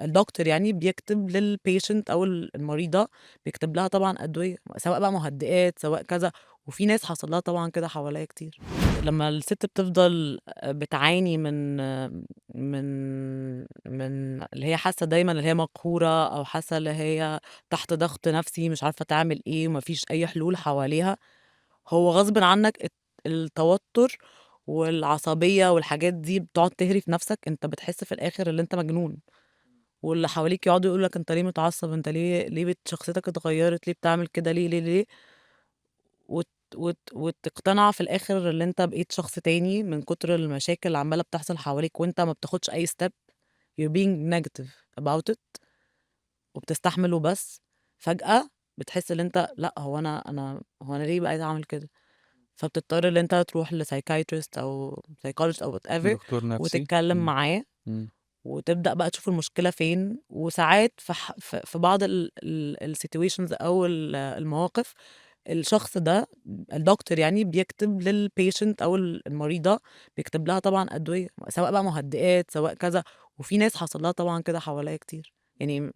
الدكتور يعني بيكتب للpatient أو المريضة، بيكتب لها طبعًا أدوية، سواء بقى مهدئات، سواء كذا، وفي ناس حصل لها طبعًا كده حواليّا كتير. لمّا الست بتفضل بتعاني من اللي هي حاسة دايمًا اللي هي مقهورة، أو حاسة اللي هي تحت ضغط نفسي مش عارفة تعمل إيه وما فيش أي حلول حواليها، هو غصبٍ عنك التوتر والعصبية والحاجات دي بتقعد تهري في نفسك، أنت بتحس في الآخر اللي أنت مجنون، واللي حواليك يقعدوا يقولوا لك أنت ليه متعصب، أنت ليه شخصيتك اتغيرت، ليه بتعمل كده، ليه، وتقتنع في الآخر اللي أنت بقيت شخص تاني من كتر المشاكل اللي عمّالة بتحصل حواليك، وأنت ما بتاخدش أي step you're being negative about it وبتستحمل وبس. فجأة بتحس إن أنت لأ، هو أنا ليه بقيت أعمل كده؟ فبتضطر إن أنت تروح لpsychiatrist أو psychologist أو whatever دكتور نفسي. وتتكلم إمم. معاه، إمم. وتبدأ بقى تشوف المشكلة فين. وساعات في بعض الsituations أو المواقف، الشخص ده الدكتور يعني بيكتب للpatient أو المريضة، بيكتب لها طبعًا أدوية، سواء بقى مهدئات، سواء كذا، وفي ناس حصل لها طبعًا كده حواليّا كتير. يعني